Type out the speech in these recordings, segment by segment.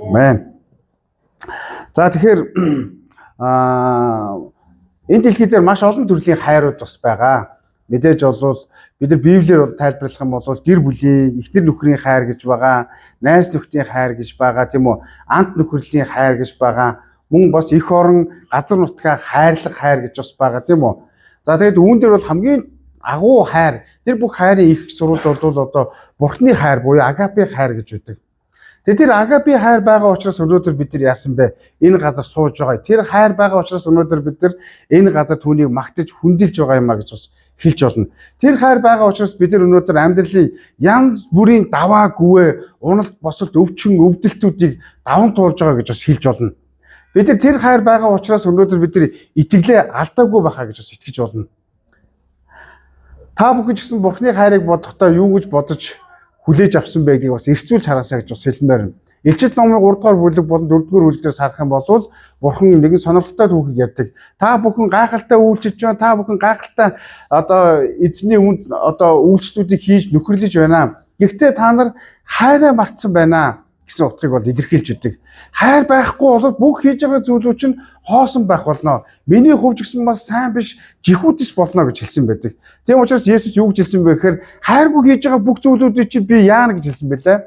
Амен. За тэгэхээр энэ дэлхий дээр маш олон төрлийн хайрууд бас байгаа. Мэдээж бол бид нар Библиэр тайлбарлах юм бол гэр бүлийн, эхнэр нөхрийн хайр гэж байгаа, найз нөхдийн хайр гэж байгаа, тийм үү? Ант нөхөрлийн хайр гэж байгаа. Мөн бас эх орон, газар нутгаа хайрлах хайр гэж бас байгаа, тийм үү? За тэгээд үүн дээр бол хамгийн агуу хайр, тэр бүх хайрын их сурвалж бол одоо Бурхны хайр буюу агапе хайр гэж үүдэг. Тэгээд тэр агапе хайр байгаа учраас өнөөдөр бид нар яасан бэ? Энэ газар сууж байгаа. Тэр хайр байгаа учраас өнөөдөр бид нар энэ газар түүнийг магтаж хүндэлж байгаа юм а гэж бас хэлж болно. Тэр хайр байгаа учраас бид нар өнөөдөр амьдралын янз бүрийн даваа гүвээ, уналт босолт өвчин өвдөлтүүдийг даван туулж байгаа гэж бас хэлж болно. Бид нар тэр хайр байгаа учраас өнөөдөр бид нар итгэлээ алдаагүй байхаа гэж бас итгэж болно. Та бүхэн ч гэсэн Бурхны хайрыг бодохдоо юу гэж бодож хүлээж авсан байдгийг бас эргцүүлж хараасаа гэж бас хэлмээр байна. Илчил номын 3 дугаар бүлэг болон 4 дугаар бүлгээс харах юм бол Бурхан нэгэн сонирхолтой түүхийг ярьдаг. Та бүхэн гайхалтай үйлчилж байна. Та бүхэн гайхалтай одоо эзний үнд одоо үйлчлүүдийг хийж нөхөрлөж байна. Гэхдээ та нар хайраа мартсан байна гэсэн утгыг бол илэрхийлж өгдөг. Хайр байхгүй бол бүх хийж байгаа зүйлүүд чинь хоосон байх болно. Миний хувьд гэсэн бас сайн биш, жихүүдэс болно гэж хэлсэн байдаг. Тийм учраас Есүс юу гэж хэлсэн бэ гэхээр хайргүй хийж байгаа бүх зүйлүүдийг чи би яана гэж хэлсэн байлаа.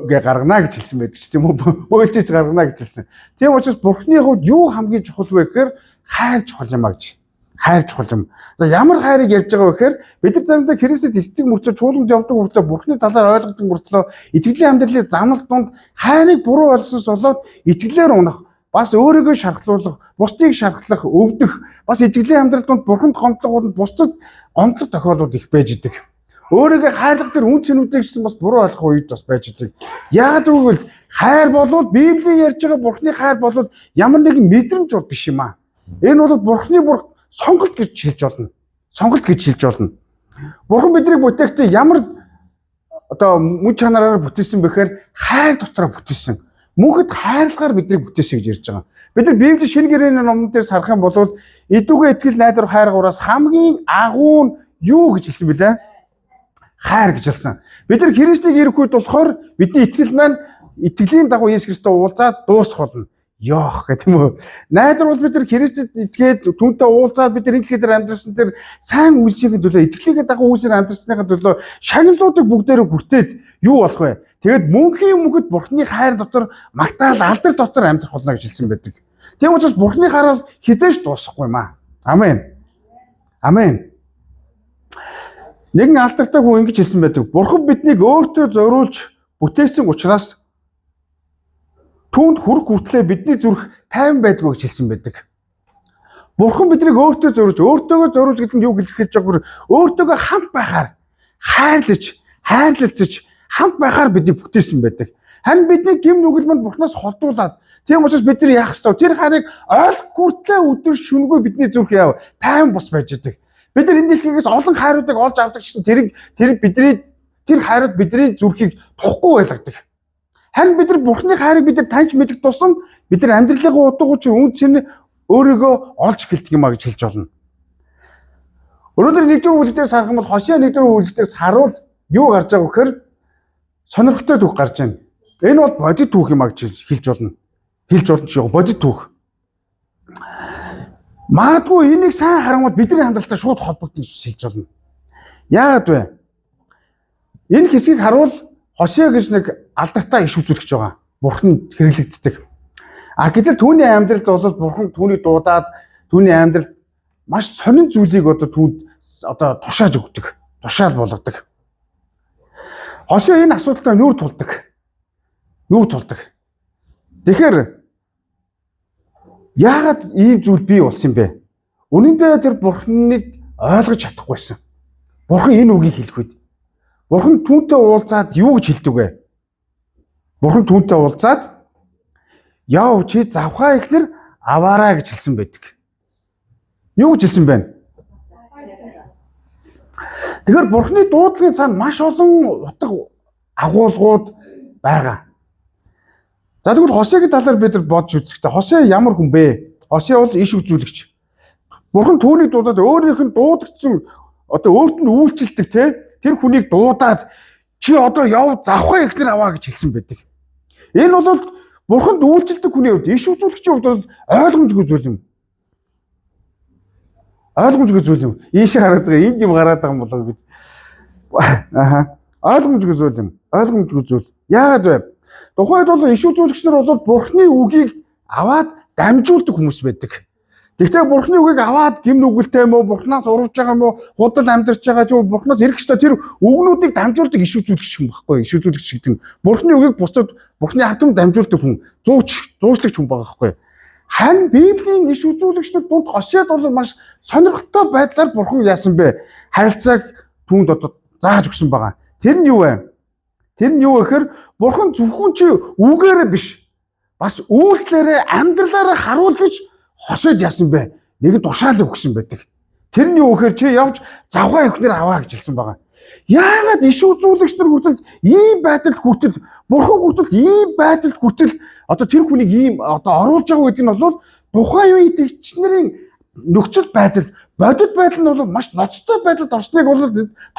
Гэ гаргана гэж хэлсэн байдаг ч тийм үү? Өөлчиж гаргана гэж хэлсэн. Тийм учраас Бурхны хувьд юу хамгийн чухал вэ гэхээр хайр чухал юм а гэж. Хайр чухал юм. За ямар хайрыг ярьж байгаа вэ гэхээр бид нар заримдаа Христэд итгэдэг мөртлөө чуулганд явдаг мөртлөө Бурхны талаар ойлгодог мөртлөө итгэлийн амьдралын замнал донд хайрыг буруу ойлгосоос болоод итгэлээр унах, бас өөрийгөө шархлуулах, бусдыг шархлах, өвдөх, бас итгэлийн амьдрал донд Бурханд гомдлого бусдад гомдлого тохиолдол их байж идэг. Өөрийгөө хайрлах тэр үн цэнүүдийг гэсэн бас буруу ойлгох үед бас байж идэг. Яагаад гэвэл хайр болвол Библийн ярьж байгаа Бурхны хайр болвол ямар нэгэн мэдрэмж бол биш юм аа. Энэ бол Бурхны сонголт гэж хэлж болно. Сонголт гэж хэлж болно. Бурхан биднийг бүтээхдээ ямар одоо мөн чанараар бүтээсэн бэхээр хайр дотроо бүтээсэн. Мөнхөд хайрлагаар биднийг бүтээсэн гэж ярьж байгаа. Бид нар Библийн шинэ гэрээний номон дээр харах юм бол идүүгээ итгэл найдвар хайргуураас хамгийн агуу нь юу гэж хэлсэн бэлээ? Хайр гэж хэлсэн. Бид нар Христийг ирэх үед болохоор бидний итгэл маань итгэлийн дагуу Есүс Христос уулзаад дуусах болно. Ёох гэх тийм үү. Найдвар бол бид нар Христэд итгээд түүнтэй уулзаад бид нар энэ дэлхийд амьдрсан тэр сайн үйлсийн төлөө итгэлийнхээ дагуу үйлсээр амьдрсныхаа төлөө шагналуудыг бүгдээрээ хүртээд юу болох вэ? Тэгэд мөнхийн мөнхөд Бурхны хайр дотор магтаал алдар дотор амьдрах болно гэж хэлсэн байдаг. Тийм учраас Бурхны хайр бол хизээж дуусахгүй юм аа. Амен. Амен. Нэгэн алдартай хүн ингэж хэлсэн байдаг. Бурхан биднийг өөртөө зориулж бүтээсэн учраас түүнд хүрэх хүртлээр бидний зүрх тайван байдгүй гэж хэлсэн байдаг. Бурхан биднийг өөртөө өөртөөгөө зориулж гэдэг нь юу хэлж байгаа вэ? Өөртөөгөө хамт байхаар хайрлалцаж хамт байхаар биднийг бүтээсэн байдаг. Харин бидний гэм нүгэл манд Бурханаас холдуулаад тийм учраас бид нар яах ёстой? Тэр хайрыг ойлгох хүртлээр өдөр шөнөгүй бидний зүрх яав тайван бос байж идэг. Бид нар энэ дэлхийгээс олон хайруудыг олж авдаг гэсэн тэр хайрууд бидний зүрхийг тухгүй байлгадаг. Харин бид нар Бурхны хайрыг бид нар таньж мэдэх тусам бид нар амьдралынхаа утга учир үн цэн өөрийгөө олж эхэлдэг юм а гэж хэлж болно. Өнөөдөр 1-р бүлэгтээс харах юм бол Хошea 1-р бүлэгтээс харуул юу гарч байгаа вэхээр сонирхолтой түүх гарч байна. Энэ бол бодит түүх юм а гэж хэлж болно. Хэлж болно ч бодит түүх. Магадгүй энийг сайн харангуут бидний хандлагатай шууд холбогдсон гэж хэлж болно. Яагаад вэ? Энэ хэсгийг харуул Хошea гэж нэг алдартай иш үзүүлэгч байгаа. Бурхан хэрэглэгддэг. Гэтэл түүний амьдралд бол Бурхан түүний дуудаад түүний амьдралд маш сонин зүйлийг түүнд тушааж өгдөг. Тушаал болгодог. Хошea энэ асуудалтай нүүр тулдаг. Тэгэхээр яагаад ийм зүйл бий болсон юм бэ? Үнэн дээр тэр Бурханыг ойлгож чадахгүйсэн. Бурхан энэ үгийг хэлэх үед Бурхан түүнтэй уулзаад юу гэж хэлдэг вэ? Бурхан түүнтэй уулзаад яав чи завхаа ихнэр аваараа гэж хэлсэн байдаг. Юу гэж хэлсэн бэ? Тэгэхээр Бурханы дуудлагын цаана маш олон утга агуулгууд байгаа. За тэгвэл Хошеагийн талаар бид нар бодж үзэхдээ Хошеа ямар хүн бэ? Хошеа бол иш үзүүлэгч. Бурхан түүнийг дуудаад өөрийнх нь дуудагдсан өөрт нь үйлчлдэг тэр хүнийг дуудаад чи одоо яв завхаа ихнэр аваа гэж хэлсэн байдаг. Энэ бол бурханд үйлчлдэг хүний хувьд, иш үзүүлэгчийн хувьд бол ойлгомжгүй зүйл юм. Ойлгомжгүй зүйл юм. Ийшээ хараад байгаа, энд юм гараад байгаа юм болоо бид. Ойлгомжгүй зүйл юм. Ойлгомжгүй зүйл. Яагаад вэ? Тухайд бол иш үзүүлэгч нар бол бурхны үгийг аваад дамжуулдаг хүмүүс байдаг. Гэхдээ бурхны үгийг аваад гим нүгэлтэй юм уу, бурхнаас урвж байгаа юм уу, худал амьдарч байгаа ч юм уу, бурхнаас ирэх ёстой тэр үгнүүдийг дамжуулдаг иш үзүүлэгч юм баггүй. Иш үзүүлэгч гэдэг нь бурхны үгийг бусдад бурхны ард түмэнд дамжуулдаг хүн, зуучлагч хүн байгаа байхгүй. Харин Библийн иш үзүүлэгчдүүд дунд Хосеад бол маш сонирхолтой байдлаар бурхан яасан бэ? Харилцааг түүнд одоо зааж өгсөн байгаа. Тэр нь юу вэ? Тэр нь юу вэ гэхээр бурхан зөвхөн чи үгээрээ биш, бас үйлдэлээрээ, амьдралаараа харуул гэж Хосеад яасан бэ? Нэг тушаалыг өгсөн байдаг. Тэр нь юу гэхээр чи явж завхаа ихнэр аваа гэж хэлсэн байгаа. Яагаад иш үзүүлэгч нар хүртэл ийм байдалд хүртэл бурхан хүртэл ийм байдалд хүртэл одоо тэр хүнийг ийм одоо оруулж байгаа гэдэг нь бол тухайн үеийн итгэгчнэрийн нөхцөл байдал, бодит байдал нь бол маш ноцтой байдалд орсныг бол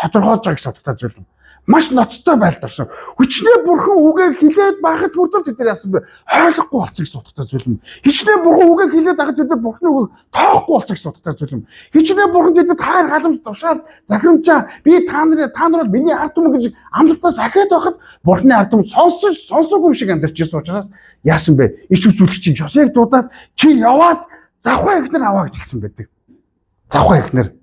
тодорхойлж байгаа гэсэн утгатай зүйл юм. Маш ноцтой байдалд орсон. Хүчнээ бурхан үгээ хэлээд байхад хүртэл тэд нар яасан бэ? Ойлгохгүй болцсон гэсэн утгатай зүйл юм. Хичнээн бурхан үгээ хэлээд байхад тэд нар бурханы үгийг тоохгүй болцсон гэсэн утгатай зүйл юм. Хичнээн бурхан тэдэд хайр халамж тушаал захирамжаа би та нар бол миний ард түмэн гэж амлалтаас ахаад байхад бурханы ард түмэн сонсоогүй шиг амьдарч ирсэн учраас яасан бэ? Иш үзүүлэгчийн Хосеаг дуудаад чи яваад завхаа ихнэр аваа гэж хэлсэн байдаг. Завхаа ихнэр.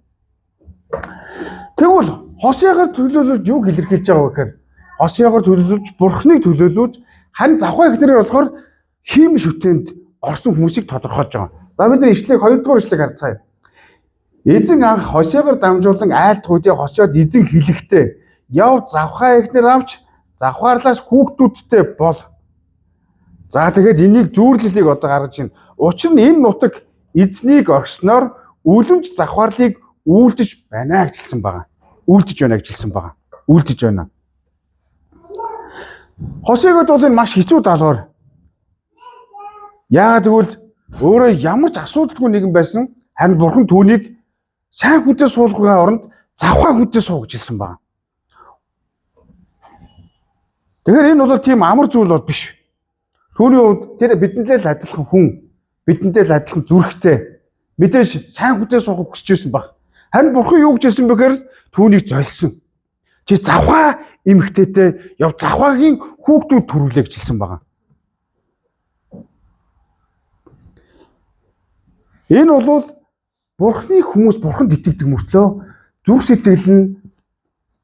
Тэгвэл Хосеагаар төлөөлөж юу илэрхийлж байгаа вэ гэхээр Хосеагаар төлөөлөж бурхныг төлөөлөж харин завхаа ихнэрээр болохоор хийм шүтээнд орсон хүмүүсийг тодорхойлж байгаа. За бид нар ишлэгийг 2 дугаар ишлэгийг харцгаая. Эзэн анх Хосеагаар дамжуулан айлт хүйдээ Хосеод эзэн хэлэхдээ яв завхаа ихнэр авч завхаарлаас хүүхдүүдтэй бол. За тэгээд энийг зүүрлэлийг одоо гаргаж байна. Учир нь энэ нутаг эзнийг орхисноор үлэмж завхаарлыг үлдэж байна гэж хэлсэн байгаа. Үлдэж байна гэж хэлсэн байгаа. Үлдэж байна. Хосеагод бол энэ маш хэцүү даалгавар. Яагаад гэвэл өөрөө ямар ч асуудалгүй нэгэн байсан. Харин бурхан түүнийг сайн хүдээ суулгахын оронд завхаа хүдээ суу гэж хэлсэн байгаа. Тэгэхээр энэ бол тийм амар зүйл бол биш. Түүний хувьд тэр бидэнтэй л адилхан хүн, бидэнтэй л адилхан зүрхтэй мэдээж сайн хүдээ суухыг хүсэж байсан баг. Харин бурхан юу гэж хэлсэн бэхээр түүнийг золисон. Чи завхаа эмэгтэйтэй яв завхаагийн хүүхдүүд төрүүлээ гэж хэлсэн байгаа. Энэ бол бурханы хүмүүс бурханд итгэдэг мөртлөө зүрх сэтгэл нь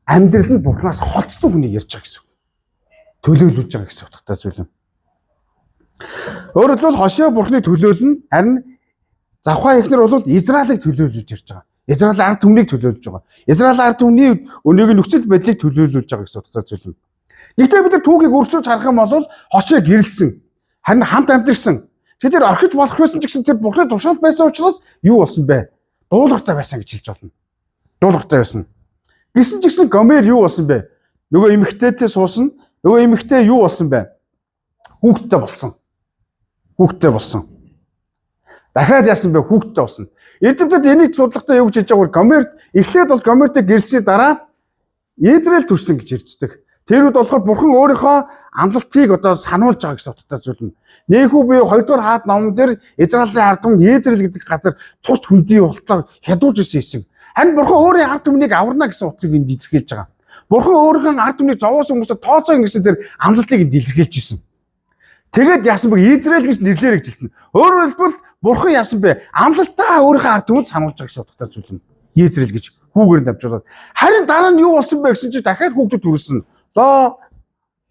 амьдрал нь бурханаас холдсон хүнийг ярьж байгаа гэсэн. Төлөөлүүлж байгаа гэсэн утгатай зүйл юм. Өөрөөр хэлбэл Хосеа бурханы төлөөлнө, харин завхаа ихнэр бол Израилийг төлөөлж ярьж байгаа. Израиль ард түмнийг төлөөлж байгаа. Израиль ард түмний өнөөгийн нөхцөл байдлыг төлөөлж байгаа гэсэн утгатай зүйл юм. Гэхдээ бид нар түүхийг өршөөж харах юм бол Хосеа гэрэлсэн, харин хамт амьдэрсэн. Тэр орхиж болох байсан ч гэсэн тэр бурхны тушаал байсан учраас юу болсон бэ? Дуулууртай байсан гэж хэлж болно. Дуулууртай байсан. Гэсэн ч гэсэн Гомер юу болсон бэ? Нөгөө эмэгтэйтэй суусан. Нөгөө эмэгтэй юу болсон бэ? Хүүхдтэй болсон. Хүүхдтэй болсон. Дахиад яасан бэ? Хүүхдтэй болсон. Эрдэмтэд энийг судлахдаа юу гэж хэлж байгаа вэ? Гомерт эхлээд бол Гомертэй гэрэлсний дараа Израиль төрсөн гэж ярьждаг. Тэр үед болохоор бурхан өөрийнхөө амлалтыг одоо сануулж байгаа гэсэн утгатай зүйл юм. Нээхүү буюу 2 дугаар хаад номон дээр Израилийн ард түмэнд Израиль гэдэг газар цус хүндий болтлоо хядууж ирсэн хэсэг. Харин бурхан өөрийн ард түмнийг аварна гэсэн утгыг энд илэрхийлж байгаа. Бурхан өөрийнхөө ард түмнийг зовоос хүмүүстэй тооцоо гэсэн тэр амлалтыг энд илэрхийлж ирсэн. Тэгээд яасан бэ? Израиль гэж нэрлээрэй гэж хэлсэн. Өөрөөр хэлбэл бурхан яасан бэ? Амлалтаа өөрийнхөө ард түмэнд сануулж байгаа гэсэн утгатай зүйл юм. Израиль гэж хүүгээр нь дамжуулаад. Харин дараа нь юу болсон бэ гэсэн чинь дахиад хүүхдүүд төрүүлсэн.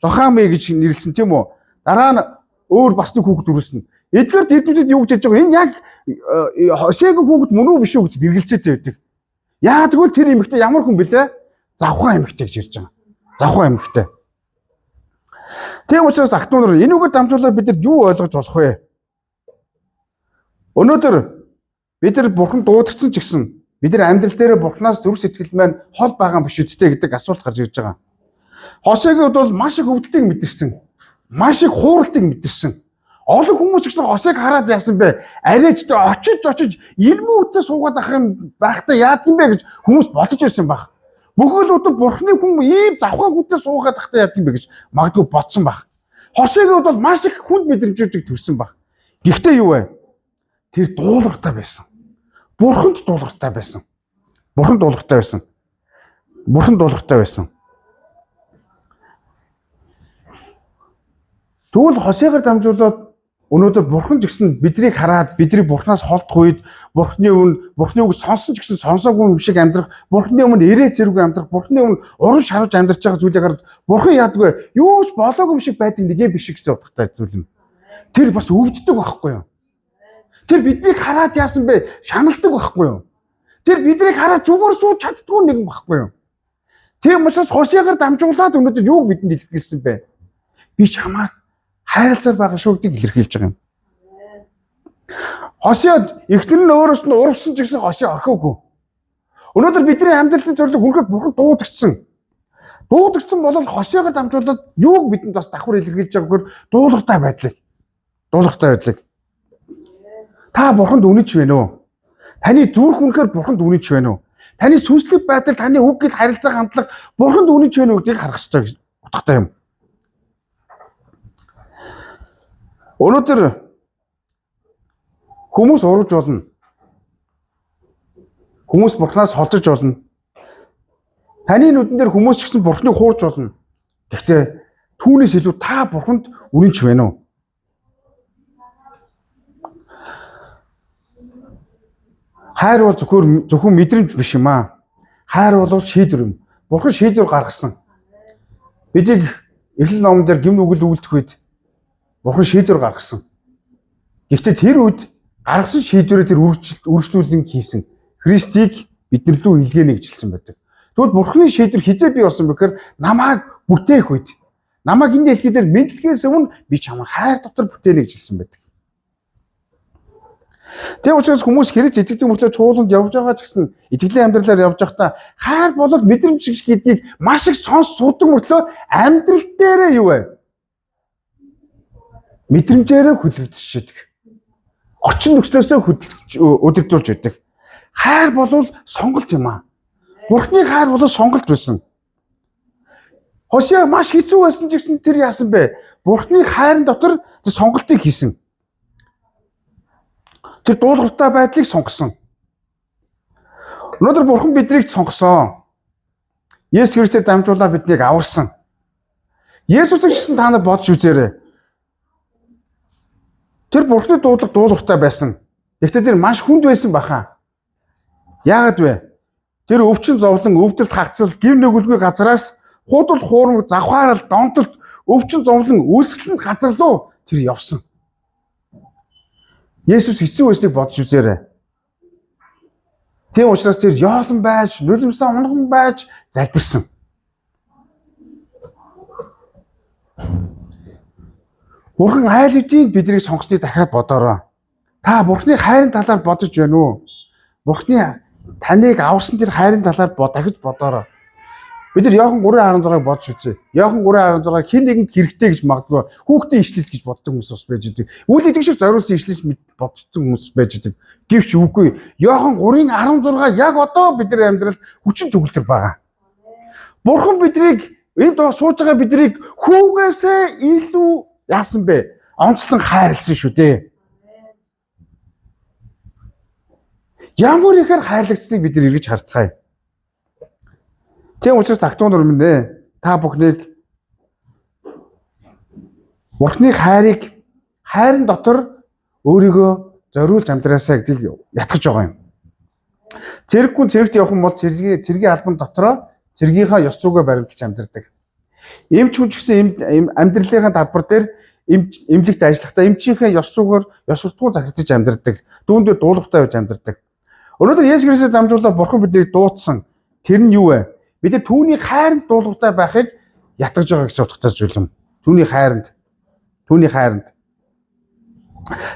Лохами гэж нэрлсэн тийм үү? Дараа нь өөр бас нэг хүүхэд төрүүлсэн. Эдгээр эрдэмтэд юу гэж хэлж байгаа? Энэ яг Хосеагийн хүүхэд мөн үү биш үү гэж эргэлзээтэй байдаг. Яа тэгвэл тэр эмэгтэй ямар хүн бэлээ? Завхаа эмэгтэй гэж ярьж байгаа. Завхаа эмэгтэй. Тийм учраас ах トゥ нар энүүгээр дамжуулаад бид нар юу ойлгож болох вэ? Өнөөдөр бид нар бурхан дуудагдсан ч гэсэн бид нар амьдрал дээр бурханаас зүрх сэтгэл маань хол байгаа биш үстэй гэдэг асуулт гарч ирж байгаа. Хосеагийн бол маш их өвдөлтийг мэдэрсэн. Маш их хууралтыг мэдэрсэн. Олон хүмүүс гэсэн Хосеаг хараад яасан бэ? Арайчтай очиж илмүүтээ суугаад ах юм байхдаа яадаг юм бэ гэж хүмүүс бодож ирсэн баг. Бүхэл өдөр бурхны хүн ийм завхаа хүнтэй суугаад ахтаа яадаг юм бэ гэж магадгүй бодсон баг. Хосегийн хувьд бол маш их хүнд мэдрэмжүүдийг төрсөн баг. Гэхдээ юу вэ? Тэр дуулууртай байсан. Бурханд дуулууртай байсан. Бурхан дуулууртай байсан. Бурхан дуулууртай байсан. Тэгвэл Хосегаар дамжуулаад өнөөдөр Бурхан ч гэсэн биднийг хараад бидний Бурханаас холдох үед Бурханы үг сонсон ч гэсэн сонсоогүй юм шиг амьдрах, Бурханы өмнө ирээ зэрэг амьдрах, Бурханы өмнө уран шарвж амьдарч байгаа зүйлийг хараад Бурхан яадгүй юу ч болоогүй юм шиг байдаг нэгэ биш гэсэн утгатай зүйл юм. Тэр бас өвддөг байхгүй юу? Тэр биднийг хараад яасан бэ? Шаналдаг байхгүй юу? Тэр биднийг хараад зүгээр сууж чаддгүй нэгэн байхгүй юу? Тийм учраас Хосегаар дамжуулаад өнөөдөр юуг бидэнд илэрхийлсэн бэ? Би чамайг хайрласаар байгаа шүү гэдгийг илэрхийлж байгаа юм. Хосеод эхнэр нь өөрөөс нь урвсан ч гэсэн Хосео орхиогүй. Өнөөдөр бидний амьдралын зорилго хүнхээр Бурхан дуудагдсан. Дуудагдсан бол Хосеоор дамжуулаад юуг бидэнд бас давхар илэрхийлж байгаагаар дуулууртай байдлыг. Дуулууртай байдлыг. Та Бурханд үнэнч вэ нөө? Таны зүрх үнэхээр Бурханд үнэнч вэ нөө? Таны сүнслэг байдал, таны үг гэл харилцаа хандлага Бурханд үнэнч вэ нөө гэдгийг харах хэрэгтэй утгатай юм. Өнөөдөр хүмүүс урвж болно. Хүмүүс Бурханаас холдож болно. Таны нүдэн дээр хүмүүс ч гэсэн Бурханыг хуурж болно. Гэхдээ түүнээс илүү та Бурханд үнэнч вэ нөө? Хайр бол зөвхөн мэдрэмж биш юм аа. Хайр бол шийдвэр юм. Бурхан шийдвэр гаргасан. Бидийг Эхлэл номон дээр гим нүгэл үйлдэх үед Бурхан шийдвэр гаргасан. Гэхдээ тэр үед гаргасан шийдвэрээ тэр үргэлжлүүлэн хийсэн. Христийг биднэр лүү илгээнэ гэжэлсэн байдаг. Тэгвэл Бурханы шийдвэр хизээ бий болсон бэхээр намайг бүтээх үед намайг энэ дэлхий дээр мэдлэхээс өмнө би чамайг хайр дотор бүтээнэ гэжэлсэн байдаг. Тийм учраас хүмүүс хэрэгж итгэдэг мөртлөө чуулганд явж байгаа ч гэсэн итгэлийн амьдралаар явж байхдаа хайр болол мэдрэмж шиг гэдгийг маш их сонс судаг мөртлөө амьдрал дээрээ юу вэ? Мэдрэмжээрээ хөдөлгдөж байдаг. Орчин нөхцлөөсөө өдөржүүлж байдаг. Хайр болол сонголт юм аа. Бурхны хайр болол сонголт байсан. Хосеа маш хэцүү байсан ч гэсэн тэр яасан бэ? Бурхны хайрын дотор сонголтыг хийсэн. Тэр дуулууртай байдлыг сонгосон. Өнөөдөр Бурхан биднийг сонгосон. Есүс Христээр дамжуулаад биднийг аварсан. Есүсийг шигсэн та нар бодж үзээрэй. Тэр Бурханы дуулууртай байсан. Гэхдээ тэр маш хүнд байсан баха. Яагаад вэ? Тэр өвчин зовлон, өвдөлт хагцал, гим нүгэлгүй газараас худал хуурмаг, завхаарал, донтолт, өвчин зовлон, үүсгэлэнд газар руу тэр явсан. Есүс хэцүү байсныг бодж үзээрэй. Тийм учраас тэр яолон байж, нулимсаа унган байж залбирсан. Бурхан айл үдийн биднийг сонгосныг дахиад бодоорой. Та Бурханы хайрын талаар бодож байна уу? Бурханы таныг авсан тэр хайрын талаар дахиж бодоорой. Бид нар Иохан 3:16-ыг бодж үзье. Иохан 3:16 хин нэгэнд хэрэгтэй гэж магадгүй хүүхдийн ишлэл гэж боддог хүмүүс бас байж байгаа. Үйл итгэж зориулсан ишлэл боддог хүмүүс байж байгаа. Гэвч үгүй. Иохан 3:16 яг одоо бидний амьдралд хүчин төгөлтөр байгаа. Бурхан биднийг энд сууж байгаа биднийг хүүгээсээ илүү яасан бэ? Онцлон хайрлсан шүү дээ. Ямар ихээр хайрлагцсныг бид нар эргэж харцгаая. Тийм учраас актуунаар минь та бүхнийг Бурханы хайрын дотор өөрийгөө зориулж амьдраасаа гэдгийг ятгах байгаа юм. Цэрэггүй цэрэгт явах юм бол цэргийн албан дотроо цэргийнхаа ёс зүйгээ баримталж амьдрдаг. Эмч хүн ч гэсэн амьдралынхаа талбар дээр эмнэлэгт ажиллахдаа эмчийнхээ ёс зүйгээр ёс суртахуун захирдаж амьдрдаг. Дүүндээ дуулууртай байж амьдрдаг. Өнөөдөр Есүс Христээр дамжуулаад Бурхан биднийг дуудсан. Тэр нь юу вэ? Бид нар түүний хайранд дуулууртай байхыг ятгах байгаа гэсэн утгатай зүйл юм. Түүний хайранд.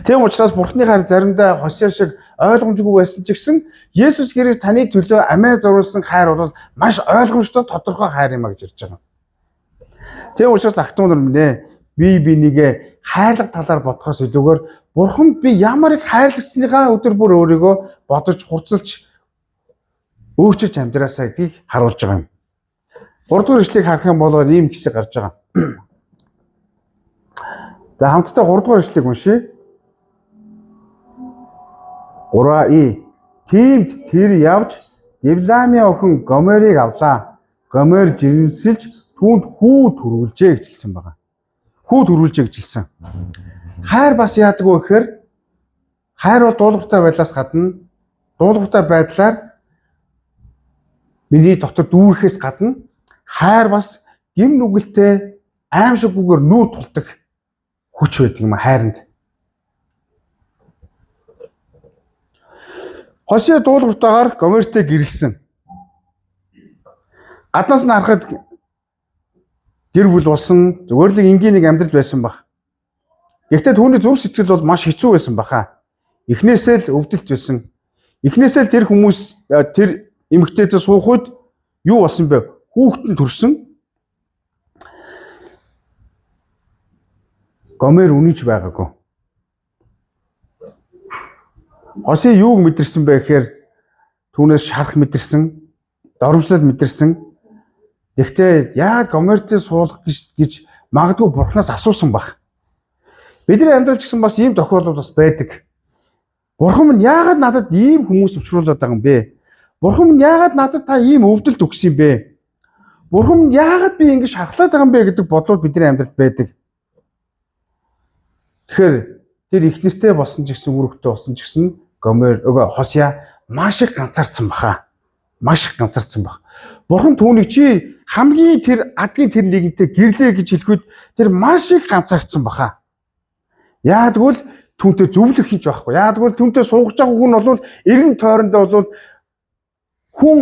Тийм учраас Бурханы хайр заримдаа Хосеа шиг ойлгомжгүй байсан ч гэсэн Есүс Христ таны төлөө амиа зориулсан хайр бол маш ойлгомжтой тодорхой хайр юм а гэж ярьж байгаа. Тийм учраас актуунаар минь бинийг хайрлах талаар бодохоос илүүгээр Бурхан би ямар их хайрлагсныхаа өдөр бүр өөрийгөө бодож хурцлж өөрчилж амьдраасаа гэдгийг харуулж байгаа юм. 3 дугаар ишлэгийг харах юм бол ийм хэсэг гарч байгаа. За хамтдаа 3 дугаар ишлэгийг уншийе. 3И. Тиймд тэр явж Дивламын охин Гомерыг авлаа. Гомер жирэмсэлж түүнд хүү төрүүлжээ гэж хэлсэн байна. Хүү төрүүлжээ гэж хэлсэн. Хайр бас яадаг вэ гэхээр хайр бол дуулууртай байлаас гадна дуулууртай байдлаар миний дотор дүүрэхээс гадна хайр бас гим нүгэлтэй аимшиггүйгээр нүүр тулдаг хүч байдаг юм хайранд. Хосea дуулууртайгаар Гомертэй гэрэлсэн. Гаднаас нь харахад гэр бүл болсон зүгээр л энгийн нэг амьдрал байсан баг. Гэхдээ түүний зүрх сэтгэл бол маш хэцүү байсан баха. Эхнээсээ л өвдөлт байсан. Эхнээсээ л тэр хүмүүс тэр эмэгтэйтэй суух үед юу болсон бэ? Хүүхэд нь төрсөн. Гомер үнийч байгаагүй. Хосea юуг мэдэрсэн бэ гэхээр түүнээс шарах мэдэрсэн, доромжлол мэдэрсэн. Гэхдээ яагаад Гомертэй суулгах гэж магадгүй Бурханаас асуусан баг. Бидний амьдрал гэсэн бас ийм тохиолдол бас байдаг. Бурхан минь яагаад надад ийм хүмүүс өвчрүүлээд байгаа юм бэ? Бурхан минь яагаад надад та ийм өвдөлт өгсөн юм бэ? Бурхан минь яагаад би ингэж шархлаад байгаа юм бэ гэдэг бодлууд бидний амьдралд байдаг. Тэгэхээр тэр их нэртэй болсон ч гэсэн үүрэгтэй болсон ч гэсэн Хосea маш их ганцаарцсан баха. Маш их ганцаарцсан баг. Бурхан түүнийг чи хамгийн тэр адгийн тэр нэгэнтэй гэрлээ гэж хэлэхэд тэр маш их ганцаарцсан баха. Яагтвэл түүнтэй зөвлөх хийж байхгүй. Яагтвэл түүнтэй суугаж байгаа хүн бол эргэн тойрондоо бол хүн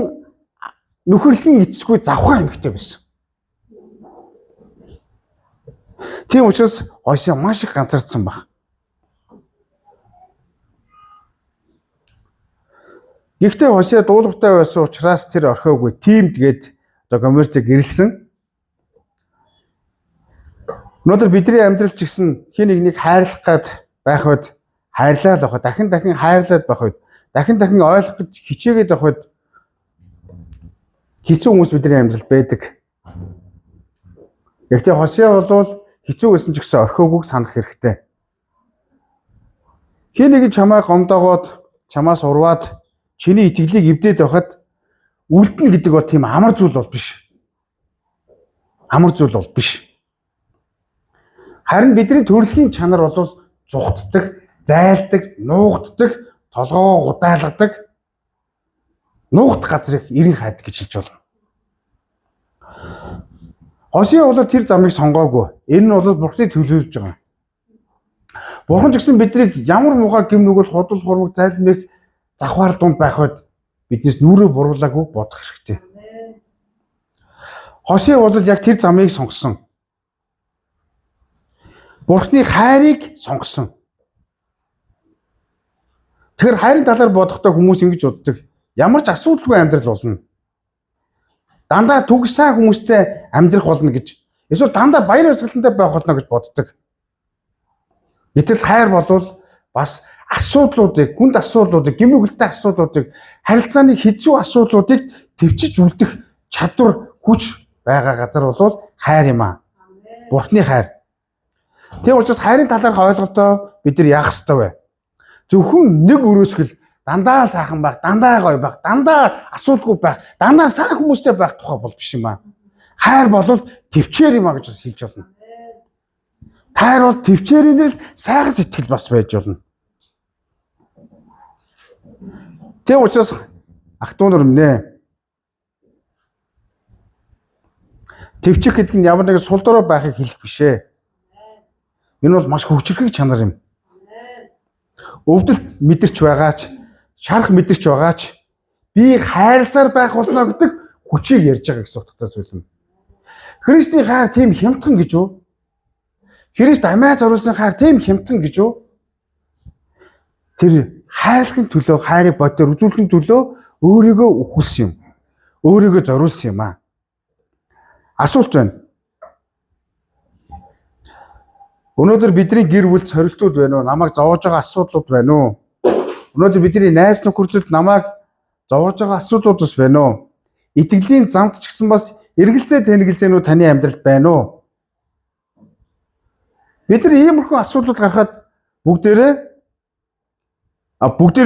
нөхөрлөгийн эцэсгүй завхаа эмэгтэй байсан. Тийм учраас Хосea маш их ганцаарцсан баг. Гэхдээ Хосea дуулууртай байсан учраас тэр орхиогүй. Тиймд гээд Гомертэй гэрэлсэн. Өнөөдөр бидний амьдрал ч гэсэн хин нэг хайрлах гээд байх үед хайрлал авах, дахин хайрлаад байх үед, дахин ойлгох гэж хичээгээд байх үед хэцүү хүмүүс бидний амьдрал байдаг. Гэхдээ Хосea бол хэцүү байсан ч гэсэн орхиогүйг санах хэрэгтэй. Хин нэг чамаа гомдоогоод, чамаас урваад чиний итгэлийг эвдээд байхад үлдэнэ гэдэг бол тийм амар зүйл бол биш. Амар зүйл бол биш. Харин бидний төрөлхийн чанар бол зүхтдэг, зайлдаг, нуугддаг, толгоо гудаалгадаг, нуугдах газрыг эрен хайдаг гэж хэлж болно. Хосea бол тэр замыг сонгоогүй. Энэ нь бол Бурхны төлөвлөж байгаа. Бурхан ч гэсэн биднийг ямар муухай гим нүгэл худал хурмаг зайлмыг завхаар дунд байхад биднээс нүрээ буруулаагүй бодох хэрэгтэй. Хосea бол яг тэр замыг сонгосон. Бурхны хайрыг сонгосон. Тэгэхээр хайрын талаар бодохдоо хүмүүс ингэж боддог. Ямар ч асуудалгүй амьдрал болно. Дандаа түгш сайн хүмүүстэй амьдрах болно гэж. Эсвэл дандаа баяр баясгалантай байх болно гэж боддог. Гэтэл хайр бол бас асуудлуудыг, хүнд асуудлуудыг, гимнүгэлтэй асуудлуудыг, харилцааны хэцүү асуудлуудыг төвчж үлдэх чадвар, хүч байгаа газар бол хайр юм аа. Бурхны хайр. Тийм учраас хайрын талаарх ойлголтоо бид нар яах ёстой вэ? Зөвхөн нэг өрөөсгөл дандаа сайхан байх, дандаа гоё байх, дандаа асуудалгүй байх, дандаа сайн хүмүүстэй байх тухай бол биш юм аа. Хайр бол төвчээр юм аа гэж хэлж болно. Хайр бол төвчээрийн л сайхан сэтгэл бас байж болно. Тийм учраас ах トゥ нар минь төвчих гэдэг нь ямар нэгэн сул дорой байхыг хэлэх биш ээ. Энэ бол маш хөвчрхэг чанар юм. Өвдөлт мэдэрч байгаач, шарах мэдэрч байгаач би хайрласаар байх болно гэдэг хүчийг ярьж байгаа гэсэн утгатай зүйл юм. Христийн хайр тийм хямдхан гэж үү? Христ амиа зориулсан хайр тийм хямдхан гэж үү? Тэр хайрлахын төлөө, хайрыг бодоор үзүүлэхин төлөө өөрийгөө үхэлсэн юм. Өөрийгөө зориулсан юм аа. Асуулт байна. Өнөөдөр бидний гэр бүл цорилтууд байна уу? Намайг зовоож байгаа асуудлууд байна уу? Өнөөдөр бидний найз нөхөрлөлд намайг зовоож байгаа асуудлууд бас байна уу? Итгэлийн замд ч гэсэн бас эргэлзээ тэнэгэлзээнүүд таны амьдралд байна уу? Бид нар иймэрхүү асуудлууд гарахад бүгдээрээ